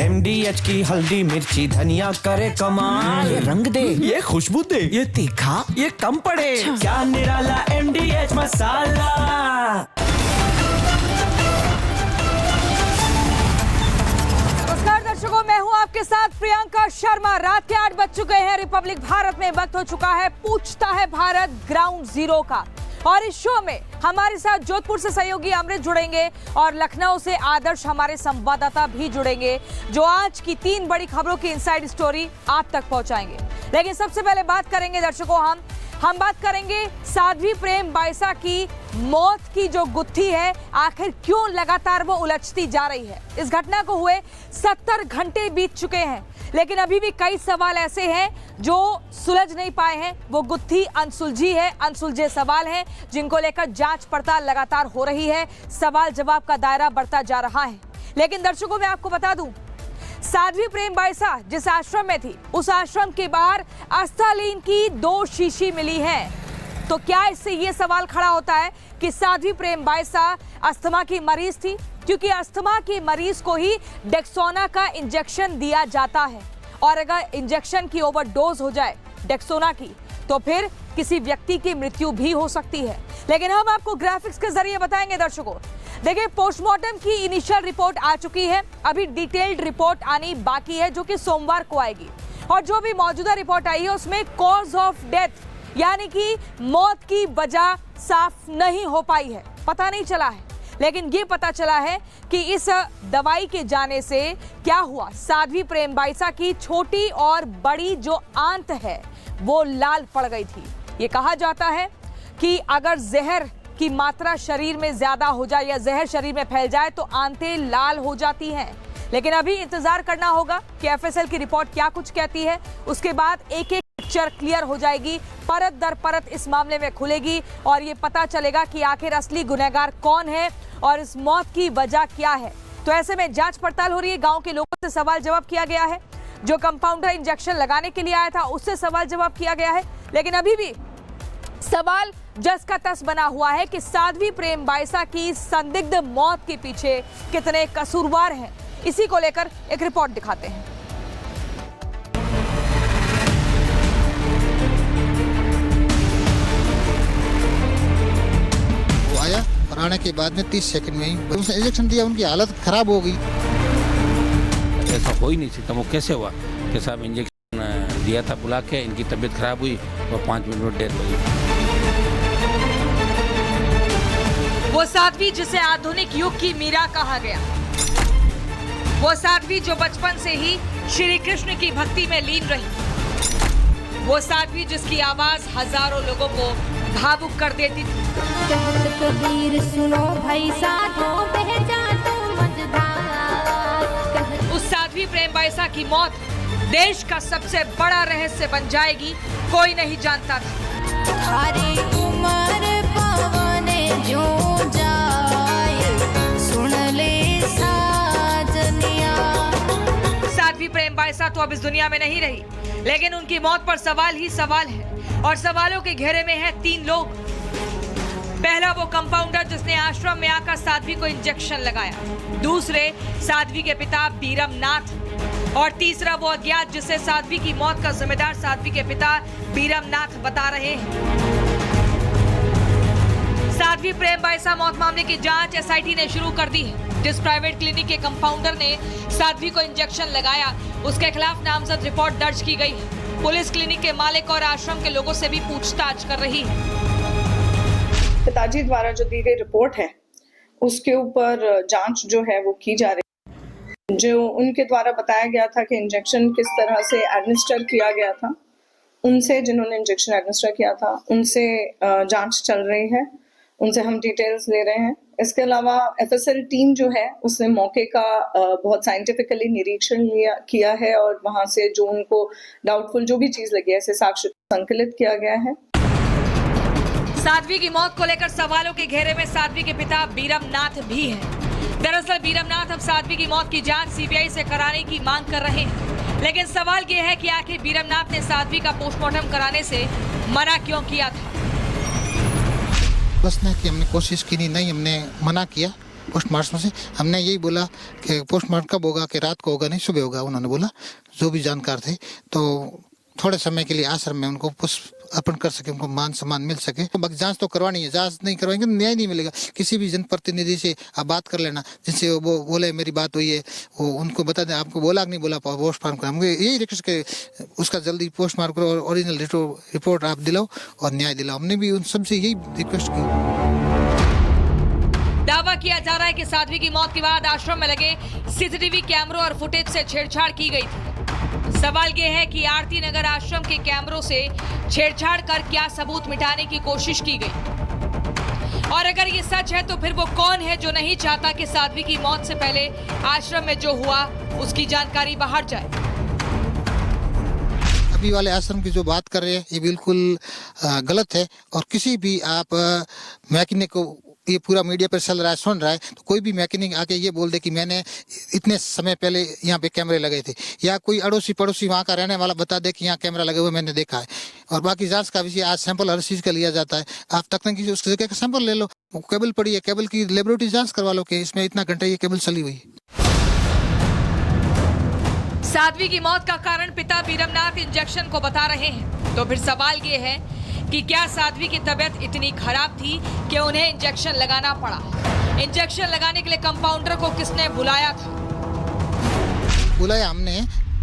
MDH की हल्दी मिर्ची धनिया करे कमाल। ये रंग दे, ये खुशबू दे, ये तीखा, ये कम पड़े। क्या निराला MDH मसाला। नमस्कार दर्शकों, मैं हूं आपके साथ प्रियंका शर्मा। रात के 8 बज चुके हैं। रिपब्लिक भारत में वक्त हो चुका है पूछता है भारत ग्राउंड जीरो का। और इस शो में हमारे साथ जोधपुर से सहयोगी अमृत जुड़ेंगे और लखनऊ से आदर्श हमारे संवाददाता भी जुड़ेंगे, जो आज की 3 बड़ी खबरों की इनसाइड स्टोरी आप तक पहुंचाएंगे। लेकिन सबसे पहले बात करेंगे दर्शकों, हम बात करेंगे साध्वी प्रेम बाइसा की मौत की जो गुत्थी है, आखिर क्यों लगातार वो उलझती जा रही है। इस घटना को हुए 70 घंटे बीत चुके हैं, लेकिन अभी भी कई सवाल ऐसे हैं जो सुलझ नहीं पाए हैं। वो गुत्थी अनसुलझी है, अनसुलझे सवाल हैं जिनको लेकर जांच पड़ताल लगातार हो रही है। सवाल जवाब का दायरा बढ़ता जा रहा है। लेकिन दर्शकों, मैं आपको बता दूं, साध्वी प्रेम बाइसा जिस आश्रम में थी, उस आश्रम के बाहर अस्थालीन की 2 शीशी मिली हैं। तो क्या इससे ये सवाल खड़ा होता है कि साध्वी प्रेम बाइसा अस्थमा की मरीज थी? क्योंकि अस्थमा के मरीज को ही डेक्सोना का इंजेक्शन दिया जाता है, और अगर इंजेक्शन की ओवरडोज हो जाए डेक्सोना की, तो फिर किसी व्यक्ति की मृत्यु भी हो सकती है। लेकिन हम आपको ग्राफिक्स के जरिए बताएंगे दर्शकों। देखिए, पोस्टमार्टम की इनिशियल रिपोर्ट आ चुकी है, अभी डिटेल्ड रिपोर्ट आनी बाकी है जो कि सोमवार को आएगी। और जो भी मौजूदा रिपोर्ट आई है उसमें कॉज ऑफ डेथ यानी कि मौत की वजह साफ नहीं हो पाई है, पता नहीं चला है। लेकिन ये पता चला है कि इस दवाई के जाने से क्या हुआ, साध्वी प्रेम बाइसा की छोटी और बड़ी जो आंत है वो लाल पड़ गई थी। ये कहा जाता है कि अगर जहर की मात्रा शरीर में ज्यादा हो जाए या जहर शरीर में फैल जाए तो आंतें लाल हो जाती हैं। लेकिन अभी इंतजार करना होगा कि FSL की रिपोर्ट क्या कुछ कहती है। उसके बाद एक एक पिक्चर क्लियर हो जाएगी, परत दर परत इस मामले में खुलेगी और ये पता चलेगा कि आखिर असली गुनहगार कौन है और इस मौत की वजह क्या है। तो ऐसे में जांच पड़ताल हो रही है, गांव के लोगों से सवाल जवाब किया गया है, जो कंपाउंडर इंजेक्शन लगाने के लिए आया था उससे सवाल जवाब किया गया है। लेकिन अभी भी सवाल जस का तस बना हुआ है कि साध्वी प्रेम बाइसा की संदिग्ध मौत के पीछे कितने कसूरवार हैं। इसी को लेकर एक रिपोर्ट दिखाते हैं। वो आया और आने के बाद में 30 सेकंड में ही उसने इंजेक्शन दिया, उनकी हालत खराब हो गई। ऐसा हो ही नहीं सकता। वो कैसे हुआ कि साहब इंजेक्शन दिया था बुला के, इनकी तबीयत खराब हुई और 5 मिनट में डेथ हो गई। वो साध्वी जिसे आधुनिक युग की मीरा कहा गया, वो साध्वी जो बचपन से ही श्री कृष्ण की भक्ति में लीन रही, वो साध्वी जिसकी आवाज हजारों लोगों को भावुक कर देती थी। कबीर सुनो भाई साधो पहचान तो मजदार। उस साध्वी प्रेम बाइसा की मौत देश का सबसे बड़ा रहस्य बन जाएगी, कोई नहीं जानता था। हरी उम्र पवने जो जाए सुन ले साजनिया। साध्वी प्रेम बाइसा तो अब इस दुनिया में नहीं रही, लेकिन उनकी मौत पर सवाल ही सवाल है और सवालों के घेरे में हैं 3 लोग। पहला वो कंपाउंडर जिसने आश्रम में आकर साध्वी को इंजेक्शन लगाया, दूसरे साध्वी के पिता बीरम नाथ, और तीसरा वो अज्ञात जिसे साध्वी की मौत का जिम्मेदार साध्वी के पिता बीरम नाथ बता रहे हैं। साध्वी प्रेम बाइसा मौत मामले की जांच SIT ने शुरू कर दी है। जिस प्राइवेट क्लिनिक के कंपाउंडर ने साध्वी को इंजेक्शन लगाया, उसके खिलाफ नामजद रिपोर्ट दर्ज की गई है। पुलिस क्लिनिक के मालिक और आश्रम के लोगों से भी पूछताछ कर रही है। पिताजी द्वारा जो दी गई रिपोर्ट है उसके ऊपर जांच जो है वो की जा रही है। जो उनके द्वारा बताया गया था कि इंजेक्शन किस तरह से एडमिनिस्टर किया गया था, उनसे जिन्होंने इंजेक्शन एडमिनिस्टर किया था उनसे जांच चल रही है, उनसे हम डिटेल्स ले रहे हैं। इसके अलावा FSL टीम जो है उसने मौके का बहुत साइंटिफिकली निरीक्षण किया है और वहां से जो उनको डाउटफुल जो भी चीज लगी है ऐसे साक्ष्य संकलित किया गया है। साध्वी की मौत को लेकर सवालों के घेरे में साध्वी के पिता बीरम नाथ भी हैं। दरअसल बीरम नाथ अब साध्वी की मौत की जांच CBI से कराने की मांग कर रहे हैं। लेकिन सवाल ये है कि आखिर बीरम नाथ ने साध्वी का पोस्टमार्टम कराने से मना क्यों किया था। बस ना कि हमने कोशिश की नहीं, हमने मना किया पोस्टमार्टम से। हमने यही बोला कि पोस्टमार्टम कब होगा, कि रात को होगा, नहीं सुबह होगा। उन्होंने बोला जो भी जानकार थे, तो थोड़े समय के लिए आश्रम में उनको पुष्प अर्पण कर सके, उनको मान सम्मान मिल सके। तो बाकी जांच तो करवानी है, जांच नहीं करवाएंगे न्याय नहीं मिलेगा। किसी भी जनप्रतिनिधि से आप बात कर लेना, जिससे वो बोले मेरी बात हुई है, वो उनको बता दें आपको बोला कि नहीं बोला पोस्टमार्टम करा। मुझे यही रिक्वेस्ट के उसका जल्दी पोस्टमार्टम करो और ओरिजिनल रिपोर्ट आप दिलाओ और न्याय दिलाओ। हमने भी उन सबसे यही रिक्वेस्ट की। दावा किया जा रहा है कि साध्वी की मौत के बाद आश्रम में लगे सीसीटीवी कैमरों और फुटेज से छेड़छाड़ की गई थी। सवाल ये है कि आरती नगर आश्रम के कैमरों से छेड़छाड़ कर क्या सबूत मिटाने की कोशिश की गई, और अगर ये सच है तो फिर वो कौन है जो नहीं चाहता कि साध्वी की मौत से पहले आश्रम में जो हुआ उसकी जानकारी बाहर जाए। अभी वाले आश्रम की जो बात कर रहे हैं ये बिल्कुल गलत है, और किसी भी आप मैकेनिक को ये पूरा मीडिया पर चल रहा है, सुन रहा है, तो कोई भी मैकेनिक आके ये बोल दे कि मैंने इतने समय पहले यहाँ पे कैमरे लगे थे, या कोई अड़ोसी पड़ोसी वहाँ का रहने वाला बता दे कि यहाँ कैमरा लगे हुए मैंने देखा है। और बाकी जांच का विषय, आज सैंपल हर चीज़ का लिया जाता है। आप तकनीकी उसकी जगह का सैंपल ले लो, केबल पड़ी है, केबल की लेबोरेटरी जाँच करवा लो कि इसमें इतना घंटे ये केबल चली हुई है। साध्वी की मौत का कारण पिता बीरमनाथ इंजेक्शन को बता रहे हैं, तो फिर सवाल ये है कि क्या साध्वी की तबीयत इतनी खराब थी कि उन्हें इंजेक्शन लगाना पड़ा। इंजेक्शन लगाने के लिए कंपाउंडर को किसने बुलाया था? बुलाया हमने,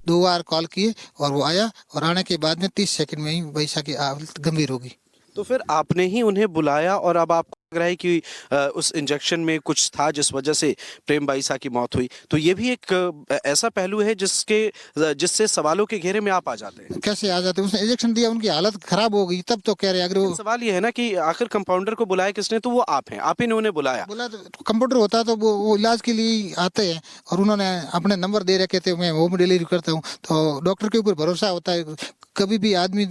2 बार कॉल किए और वो आया, और आने के बाद में 30 सेकंड में ही वैसा की हालत गंभीर होगी। तो फिर आपने ही उन्हें बुलाया, और अब आपको लग रहा है कि उस इंजेक्शन में कुछ था जिस वजह से प्रेम बाईसा की मौत हुई। तो ये भी एक ऐसा पहलू है जिससे सवालों के घेरे में आप आ जाते हैं। कैसे आ जाते हैं? उसने इंजेक्शन दिया, उनकी हालत खराब हो गई, तब तो कह रहे अगर वो सवाल ये है ना कि आखिर कंपाउंडर को बुलाया किसने? तो वो आप हैं, आप ही ने उन्हें बुलाया। बोला तो कंप्यूटर होता तो वो इलाज के लिए आते हैं, और उन्होंने अपने नंबर दे रखे थे, मैं होम डिलीवरी करता हूँ। तो डॉक्टर के ऊपर भरोसा होता है, कभी भी आदमी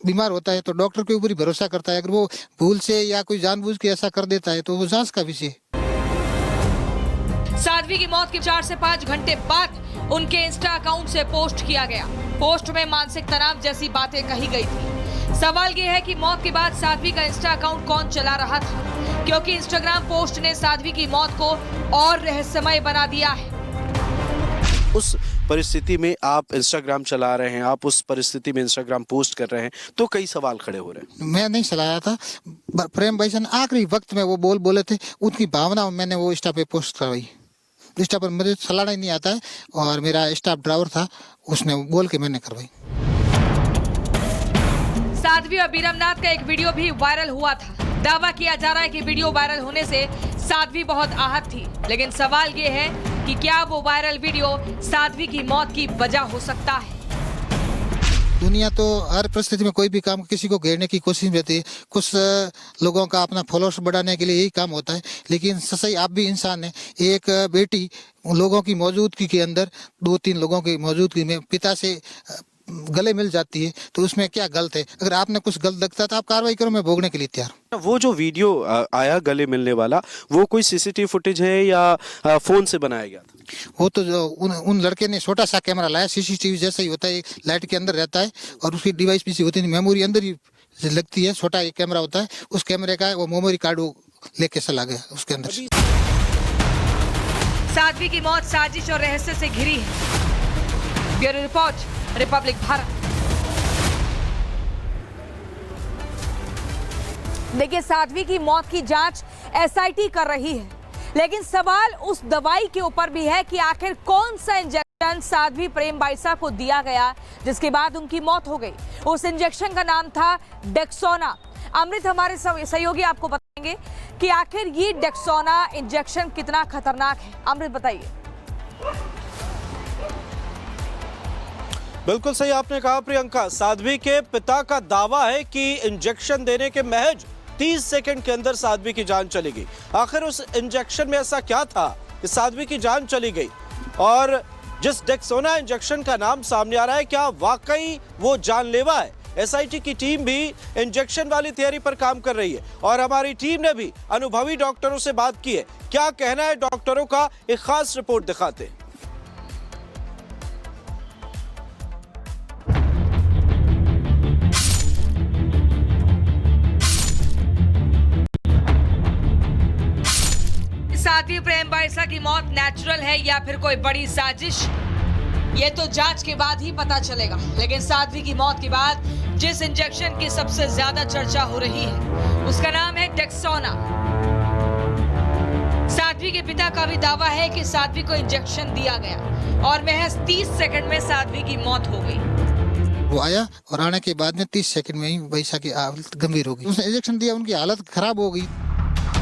बीमार होता है तो डॉक्टर के ऊपर ही भरोसा करता है। अगर वो भूल से या कोई जानबूझ के ऐसा कर देता है तो वो जांच का विषय। साध्वी की मौत के 4 से 5 घंटे बाद उनके इंस्टा अकाउंट से पोस्ट किया गया। पोस्ट में मानसिक तनाव जैसी बातें कही गई थी। सवाल ये है कि मौत के बाद साध्वी का इंस्टा अकाउंट कौन चला रहा था, क्योंकि इंस्टाग्राम पोस्ट ने साध्वी की मौत को और रहस्यमय बना दिया है। उस परिस्थिति में आप इंस्टाग्राम चला रहे हैं, आप उस परिस्थिति में इंस्टाग्राम पोस्ट कर रहे हैं, तो कई सवाल खड़े हो रहे हैं। मैं नहीं चलाया था, प्रेम बाईसा ने आखिरी वक्त में वो बोले थे, उनकी भावना मैंने वो इंस्टा पे पोस्ट करवाई। इंस्टा पर मुझे चलाना ही नहीं आता है, और मेरा स्टाफ ड्राइवर था, उसने बोल के मैंने करवाई। साध्वी और बीरमनाथ का एक वीडियो भी वायरल हुआ था। दावा किया जा रहा है कि वीडियो वायरल होने से साध्वी बहुत आहत थी, लेकिन सवाल ये है कि क्या वो वायरल वीडियो साध्वी की मौत की वजह हो सकता है? दुनिया तो हर परिस्थिति में कोई भी काम किसी को घेरने की कोशिश रहती है। कुछ लोगों का अपना फॉलोअर्स बढ़ाने के लिए यही काम होता है, लेकिन सही आप भी इंसान है। एक बेटी लोगों की मौजूदगी के अंदर, 2-3 लोगों की मौजूदगी में पिता से गले मिल जाती है, तो उसमें क्या गलत है? अगर आपने कुछ गलत लगता है तो आप कार्रवाई करो, मैं भोगने के लिए तैयार हूं। वो जो वीडियो आया गले मिलने वाला, वो कोई सीसीटीवी फुटेज है या फोन से बनाया गया था? वो तो जो उन लड़के ने छोटा सा कैमरा लाया, सीसीटीवी जैसा ही होता है, लाइट के अंदर रहता है, और उसकी डिवाइस पीछे होती है, मेमोरी अंदर ही लगती है, छोटा एक कैमरा होता है, उस कैमरे का वो मेमोरी कार्ड वो लेके चला गया उसके अंदर। साध्वी की मौत साजिश और रहस्य से घिरी है। Bureau report, Republic Bharat. देखिए, साध्वी की मौत की जांच एसआईटी कर रही है, लेकिन सवाल उस दवाई के ऊपर भी है कि आखिर कौन सा इंजेक्शन साध्वी प्रेम बाईसा को दिया गया जिसके बाद उनकी मौत हो गई। उस इंजेक्शन का नाम था डेक्सोना। अमृत हमारे सहयोगी आपको बताएंगे कि आखिर ये डेक्सोना इंजेक्शन कितना खतरनाक है। अमृत बताइए। बिल्कुल सही आपने कहा प्रियंका। साध्वी के पिता का दावा है कि इंजेक्शन देने के महज 30 सेकंड के अंदर साध्वी की जान चली गई। आखिर उस इंजेक्शन में ऐसा क्या था कि साध्वी की जान चली गई? और जिस डेक्सोना इंजेक्शन का नाम सामने आ रहा है, क्या वाकई वो जानलेवा है? एसआईटी की टीम भी इंजेक्शन वाली थियरी पर काम कर रही है, और हमारी टीम ने भी अनुभवी डॉक्टरों से बात की है। क्या कहना है डॉक्टरों का, एक खास रिपोर्ट दिखाते हैं। साध्वी प्रेम बाइसा की मौत नेचुरल है या फिर कोई बड़ी साजिश, ये तो जांच के बाद ही पता चलेगा। लेकिन साध्वी की मौत के बाद जिस इंजेक्शन की सबसे ज्यादा चर्चा हो रही है उसका नाम है डेक्सोना। साध्वी के पिता का भी दावा है कि साध्वी को इंजेक्शन दिया गया और महज 30 सेकंड में साध्वी की मौत हो गई। वो आया और आने के बाद में 30 सेकंड में ही बाइसा की हालत गंभीर हो गई। उसने इंजेक्शन दिया, उनकी हालत खराब हो गई।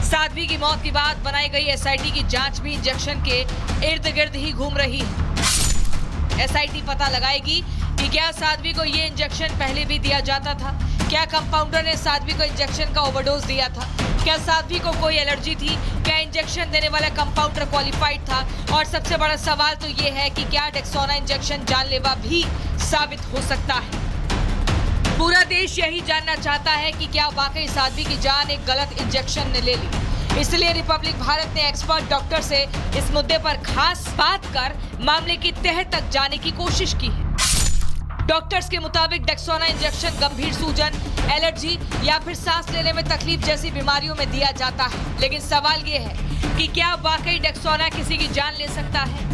साध्वी की मौत के बाद बनाई गई एसआईटी की जांच भी इंजेक्शन के इर्द गिर्द ही घूम रही है। एसआईटी पता लगाएगी कि क्या साध्वी को ये इंजेक्शन पहले भी दिया जाता था, क्या कंपाउंडर ने साध्वी को इंजेक्शन का ओवरडोज दिया था, क्या साध्वी को कोई एलर्जी थी, क्या इंजेक्शन देने वाला कंपाउंडर क्वालिफाइड था, और सबसे बड़ा सवाल तो ये है कि क्या डेक्सोना इंजेक्शन जानलेवा भी साबित हो सकता है। पूरा देश यही जानना चाहता है कि क्या वाकई साध्वी की जान एक गलत इंजेक्शन ने ले ली। इसलिए रिपब्लिक भारत ने एक्सपर्ट डॉक्टर से इस मुद्दे पर खास बात कर मामले की तह तक जाने की कोशिश की है। डॉक्टर्स के मुताबिक डेक्सोना इंजेक्शन गंभीर सूजन, एलर्जी या फिर सांस लेने में तकलीफ जैसी बीमारियों में दिया जाता है। लेकिन सवाल ये है कि क्या वाकई डेक्सोना किसी की जान ले सकता है।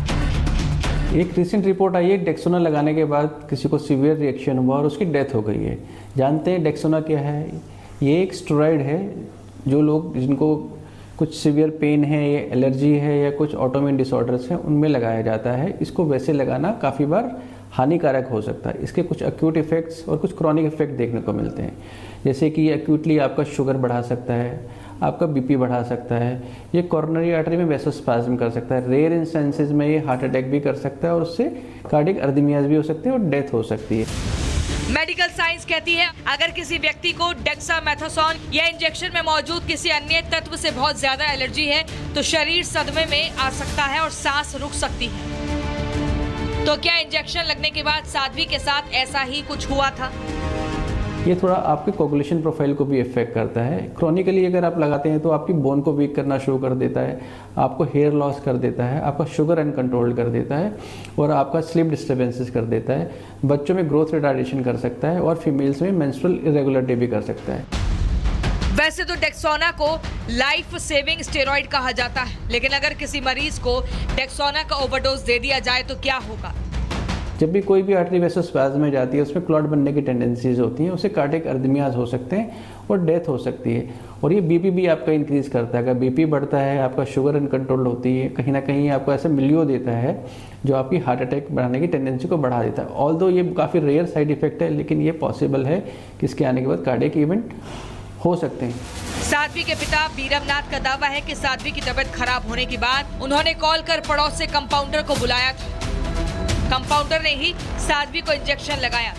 एक रिसेंट रिपोर्ट आई है, डेक्सोना लगाने के बाद किसी को सीवियर रिएक्शन हुआ और उसकी डेथ हो गई है। जानते हैं डेक्सोना क्या है? ये एक स्टेरॉइड है जो लोग जिनको कुछ सीवियर पेन है या एलर्जी है या कुछ ऑटोइम्यून डिसऑर्डर्स हैं उनमें लगाया जाता है। इसको वैसे लगाना काफ़ी बार हानिकारक हो सकता है। इसके कुछ एक्यूट इफेक्ट्स और कुछ क्रॉनिक इफेक्ट देखने को मिलते हैं, जैसे कि एक्यूटली आपका शुगर बढ़ा सकता है, आपका बीपी बढ़ा सकता है, ये कॉर्नरी आर्टरी में वैसोस्पाज्म कर सकता है, रेयर इंस्टेंसेस में ये हार्ट अटैक भी कर सकता है और उससे कार्डियक अर्दमियाज भी हो सकते हैं और डेथ हो सकती है। मेडिकल साइंस कहती है अगर किसी व्यक्ति को डेक्सामेथासोन या इंजेक्शन में मौजूद किसी अन्य तत्व से बहुत ज्यादा एलर्जी है तो शरीर सदमे में आ सकता है और सांस रुक सकती है। तो क्या इंजेक्शन लगने के बाद साध्वी के साथ ऐसा ही कुछ हुआ था? ये थोड़ा आपके कोगुलेशन प्रोफाइल को भी इफेक्ट करता है। क्रॉनिकली अगर आप लगाते हैं तो आपकी बोन को वीक करना शुरू कर देता है, आपको हेयर लॉस कर देता है, आपका शुगर अनकंट्रोल्ड कर देता है और आपका स्लीप डिस्टर्बेंसेस कर देता है। बच्चों में ग्रोथ रिटार्डेशन कर सकता है और फीमेल्स में मेंस्ट्रुअल इरेगुलरिटी भी कर सकता है। वैसे तो डेक्सोना को लाइफ सेविंग स्टेरॉइड कहा जाता है, लेकिन अगर किसी मरीज को डेक्सोना का ओवरडोज दे दिया जाए तो क्या होगा? जब भी कोई भी आर्टरी वैसोस्पाज्म में जाती है उसमें क्लॉट बनने की टेंडेंसीज होती हैं, उससे कार्डियक अर्दमियाज हो सकते हैं और डेथ हो सकती है। और ये बीपी भी आपका इंक्रीज करता है। अगर बीपी बढ़ता है, आपका शुगर अनकंट्रोल्ड होती है, कहीं ना कहीं आपको ऐसा मिलियो देता है जो आपकी हार्ट अटैक बढ़ाने की टेंडेंसी को बढ़ा देता है। ऑल्दो ये काफ़ी रेयर साइड इफेक्ट है, लेकिन ये पॉसिबल है कि इसके आने के बाद कार्डियक इवेंट हो सकते हैं। साध्वी के पिता बीरमनाथ का दावा है कि साध्वी की तबीयत खराब होने के बाद उन्होंने कॉल कर पड़ोस से कंपाउंडर को बुलाया था। कंपाउंडर ने ही साध्वी को इंजेक्शन लगाया।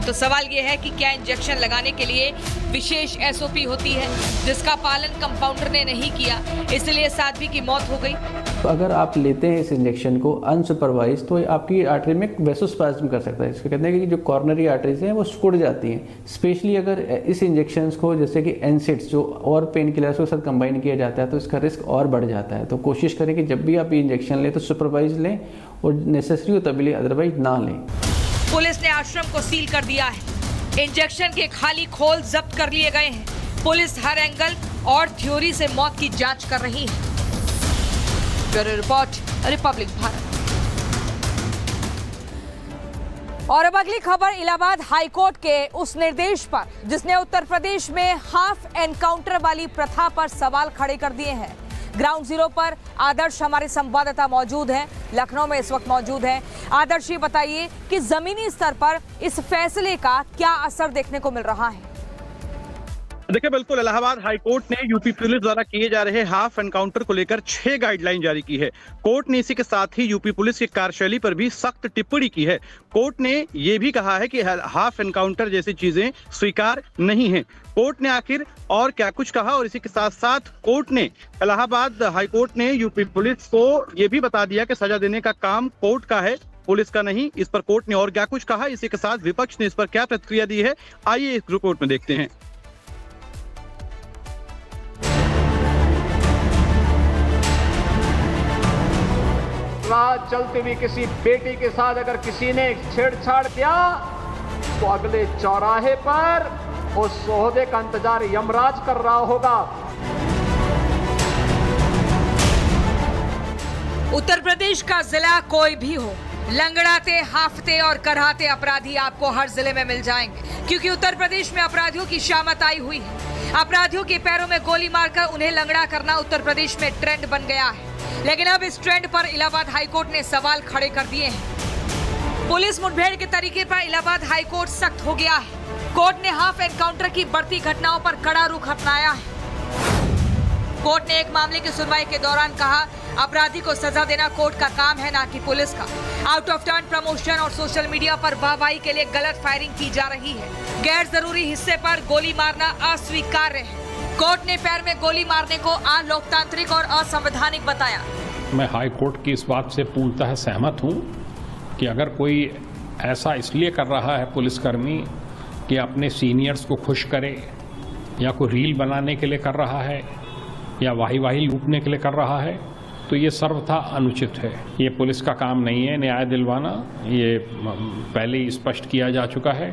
तो सवाल यह है कि क्या इंजेक्शन लगाने के लिए विशेष एसओपी होती है जिसका पालन कंपाउंडर ने नहीं किया, इसलिए साध्वी की मौत हो गई। तो अगर आप लेते हैं इस इंजेक्शन को अनसुपरवाइज तो आपकी आर्टरी में वैसोस्पाज्म कर सकता है। इसको कहते हैं कि जो कॉर्नरी आर्टरीज हैं वो सिकुड़ जाती हैं। स्पेशली अगर इस इंजेक्शंस को जैसे कि एनसिड्स जो और पेन किलर्स के साथ कंबाइन किया जाता है तो इसका रिस्क और बढ़ जाता है। तो कोशिश करें कि जब भी आप ये इंजेक्शन लें तो सुपरवाइज लें और नेसेसरी हो तभी लें, अदरवाइज ना लें। पुलिस ने आश्रम को सील कर दिया है। इंजेक्शन के खाली खोल जब्त कर लिए गए हैं। पुलिस हर एंगल और थ्योरी से मौत की जांच कर रही है। Bureau report, Republic Bharat. और अब अगली खबर इलाहाबाद हाईकोर्ट के उस निर्देश पर जिसने उत्तर प्रदेश में हाफ एनकाउंटर वाली प्रथा पर सवाल खड़े कर दिए हैं। ग्राउंड जीरो पर आदर्श हमारे संवाददाता मौजूद हैं, लखनऊ में इस वक्त मौजूद हैं। आदर्श, ये बताइए कि जमीनी स्तर पर इस फैसले का क्या असर देखने को मिल रहा है? देखिए, बिल्कुल इलाहाबाद हाईकोर्ट ने यूपी पुलिस द्वारा किए जा रहे हाफ एनकाउंटर को लेकर 6 गाइडलाइन जारी की है। कोर्ट ने इसी के साथ ही यूपी पुलिस की कार्यशैली पर भी सख्त टिप्पणी की है। कोर्ट ने यह भी कहा है कि हाफ एनकाउंटर जैसी चीजें स्वीकार नहीं है। कोर्ट ने आखिर और क्या कुछ कहा, और इसी के साथ साथ कोर्ट ने इलाहाबाद हाईकोर्ट ने यूपी पुलिस को यह भी बता दिया कि सजा देने का काम कोर्ट का है, पुलिस का नहीं। इस पर कोर्ट ने और क्या कुछ कहा, इसी के साथ विपक्ष ने इस पर क्या प्रतिक्रिया दी है, आइए इस रिपोर्ट में देखते हैं। चलती हुई किसी बेटी के साथ अगर किसी ने छेड़छाड़ किया तो अगले चौराहे पर उस सोहदे का इंतजार यमराज कर रहा होगा। उत्तर प्रदेश का जिला कोई भी हो, लंगड़ाते, हाफते और कराहते अपराधी आपको हर जिले में मिल जाएंगे, क्योंकि उत्तर प्रदेश में अपराधियों की शामत आई हुई है। अपराधियों के पैरों में गोली मारकर उन्हें लंगड़ा करना उत्तर प्रदेश में ट्रेंड बन गया है। लेकिन अब इस ट्रेंड पर इलाहाबाद हाईकोर्ट ने सवाल खड़े कर दिए हैं। पुलिस मुठभेड़ के तरीके पर इलाहाबाद हाईकोर्ट सख्त हो गया है। कोर्ट ने हाफ एनकाउंटर की बढ़ती घटनाओं पर कड़ा रुख अपनाया है। कोर्ट ने एक मामले की सुनवाई के दौरान कहा, अपराधी को सजा देना कोर्ट का काम है, ना कि पुलिस का। आउट ऑफ टर्न प्रमोशन और सोशल मीडिया पर वाहवाही के लिए गलत फायरिंग की जा रही है। गैर जरूरी हिस्से पर गोली मारना अस्वीकार्य है। कोर्ट ने पैर में गोली मारने को अलोकतांत्रिक और असंवैधानिक बताया। मैं हाई कोर्ट की इस बात से पूर्णतः सहमत हूं कि अगर कोई ऐसा इसलिए कर रहा है पुलिसकर्मी कि अपने सीनियर्स को खुश करे, या कोई रील बनाने के लिए कर रहा है, या वाही लूटने के लिए कर रहा है, तो ये सर्वथा अनुचित है। ये पुलिस का काम नहीं है न्याय दिलवाना, ये पहले ही स्पष्ट किया जा चुका है।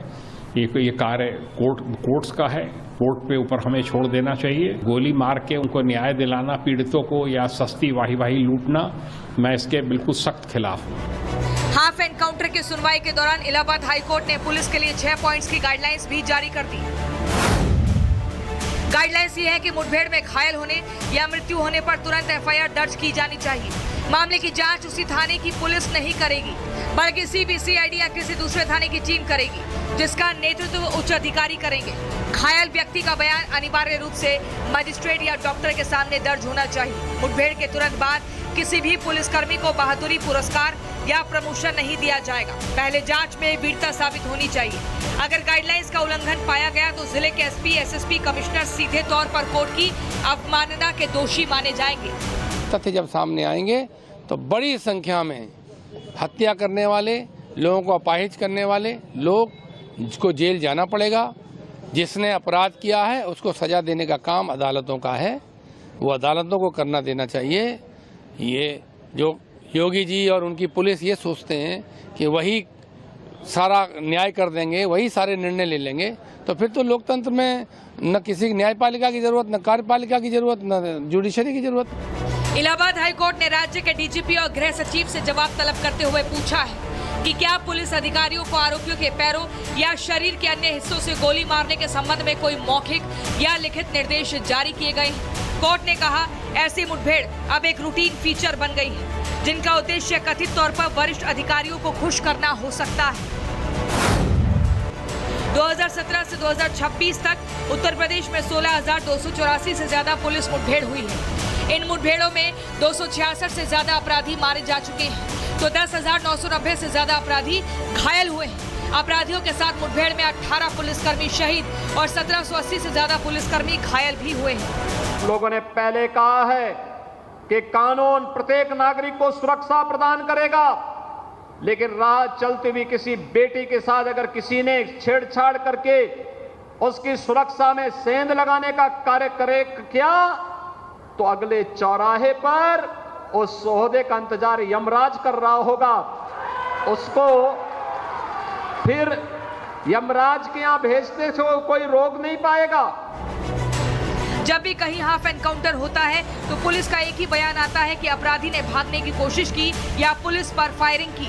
ये कार्य कोर्ट्स का है, कोर्ट पे ऊपर हमें छोड़ देना चाहिए। गोली मार के उनको न्याय दिलाना पीड़ितों को, या सस्ती वाही लूटना, मैं इसके बिल्कुल सख्त खिलाफ हूँ। हाफ एनकाउंटर की सुनवाई के दौरान इलाहाबाद हाईकोर्ट ने पुलिस के लिए 6 पॉइंट्स की गाइडलाइंस भी जारी कर दी। गाइडलाइंस ये है कि मुठभेड़ में घायल होने या मृत्यु होने पर तुरंत एफआईआर दर्ज की जानी चाहिए। मामले की जांच उसी थाने की पुलिस नहीं करेगी, बल्कि सीबीसीआईडी या किसी दूसरे थाने की टीम करेगी, जिसका नेतृत्व उच्च अधिकारी करेंगे। घायल व्यक्ति का बयान अनिवार्य रूप से मजिस्ट्रेट या डॉक्टर के सामने दर्ज होना चाहिए। मुठभेड़ के तुरंत बाद किसी भी पुलिसकर्मी को बहादुरी पुरस्कार या प्रमोशन नहीं दिया जाएगा। पहले जांच में वीरता साबित होनी चाहिए। अगर गाइडलाइंस का उल्लंघन पाया गया तो जिले के एसपी, एसएसपी, कमिश्नर सीधे तौर पर कोर्ट की अवमानना के दोषी माने जाएंगे। तथ्य जब सामने आएंगे तो बड़ी संख्या में हत्या करने वाले लोगों को अपाहिज करने वाले लोग, जिसको जेल जाना पड़ेगा, जिसने अपराध किया है उसको सजा देने का काम अदालतों का है, वो अदालतों को करना देना चाहिए। ये जो योगी जी और उनकी पुलिस ये सोचते हैं कि वही सारा न्याय कर देंगे, वही सारे निर्णय ले लेंगे, तो फिर तो लोकतंत्र में न किसी न्यायपालिका की जरूरत, न कार्यपालिका की जरूरत, न जुडिशरी की जरूरत। इलाहाबाद हाईकोर्ट ने राज्य के डीजीपी और गृह सचिव से जवाब तलब करते हुए पूछा है कि क्या पुलिस अधिकारियों को आरोपियों के पैरों या शरीर के अन्य हिस्सों से गोली मारने के संबंध में कोई मौखिक या लिखित निर्देश जारी किए गए हैं। कोर्ट ने कहा, ऐसी मुठभेड़ अब एक रूटीन फीचर बन गई है, जिनका उद्देश्य कथित तौर पर वरिष्ठ अधिकारियों को खुश करना हो सकता है। 2017 से 2026 तक उत्तर प्रदेश में 16,284 से ज्यादा पुलिस मुठभेड़ हुई है। इन मुठभेड़ों में 266 से ज्यादा अपराधी मारे जा चुके हैं, तो 10,990 से ज्यादा अपराधी घायल हुए हैं। अपराधियों के साथ मुठभेड़ में 18 पुलिसकर्मी शहीद और 1780 से ज्यादा पुलिसकर्मी घायल भी हुए हैं। लोगों ने पहले कहा है कि कानून प्रत्येक नागरिक को सुरक्षा प्रदान करेगा, लेकिन राह चलती हुई किसी बेटी के साथ अगर किसी ने छेड़छाड़ करके उसकी सुरक्षा में सेंध लगाने का कार्य करे किया, तो अगले चौराहे पर उस सोहदे का इंतजार यमराज कर रहा होगा। उसको फिर यमराज के यहां भेजने से कोई रोक नहीं पाएगा। जब भी कहीं हाफ एनकाउंटर होता है तो पुलिस का एक ही बयान आता है कि अपराधी ने भागने की कोशिश की या पुलिस पर फायरिंग की,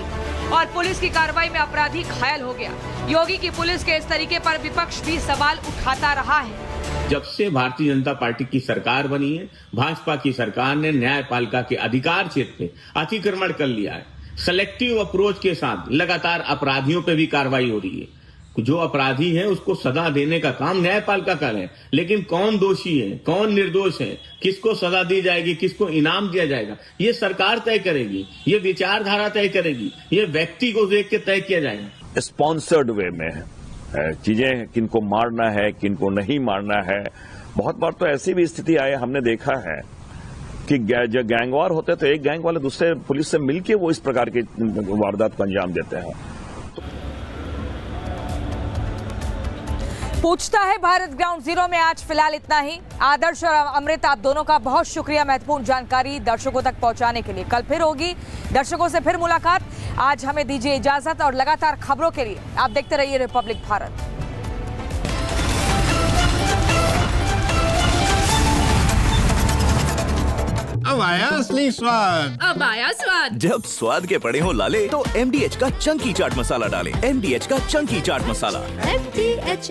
और पुलिस की कार्रवाई में अपराधी घायल हो गया। योगी की पुलिस के इस तरीके पर विपक्ष भी सवाल उठाता रहा है। जब से भारतीय जनता पार्टी की सरकार बनी है, भाजपा की सरकार ने न्यायपालिका के अधिकार क्षेत्र पे अतिक्रमण कर लिया है। सेलेक्टिव अप्रोच के साथ लगातार अपराधियों पे भी कार्रवाई हो रही है। जो अपराधी है उसको सजा देने का काम न्यायपालिका का है, लेकिन कौन दोषी है, कौन निर्दोष है, किसको सजा दी जाएगी, किसको इनाम दिया जाएगा, ये सरकार तय करेगी, ये विचारधारा तय करेगी, ये व्यक्ति को देख के तय किया जाएगा। स्पॉन्सर्ड वे में चीजें किनको मारना है, किनको नहीं मारना है। बहुत बार तो ऐसी भी स्थिति आई, हमने देखा है कि जब गैंगवार होते तो एक गैंग वाले दूसरे पुलिस से मिलकर वो इस प्रकार की वारदात को अंजाम देते हैं। पूछता है भारत ग्राउंड जीरो में आज फिलहाल इतना ही। आदर्श और अमृत, आप दोनों का बहुत शुक्रिया महत्वपूर्ण जानकारी दर्शकों तक पहुंचाने के लिए। कल फिर होगी दर्शकों से फिर मुलाकात। आज हमें दीजिए इजाजत और लगातार खबरों के लिए आप देखते रहिए रिपब्लिक भारत। अब अब आया असली स्वाद। अब आया स्वाद। जब स्वाद के पड़े हो लाले तो MDH का चंकी चाट मसाला डालें। MDH का चंकी चाट मसाला। MDH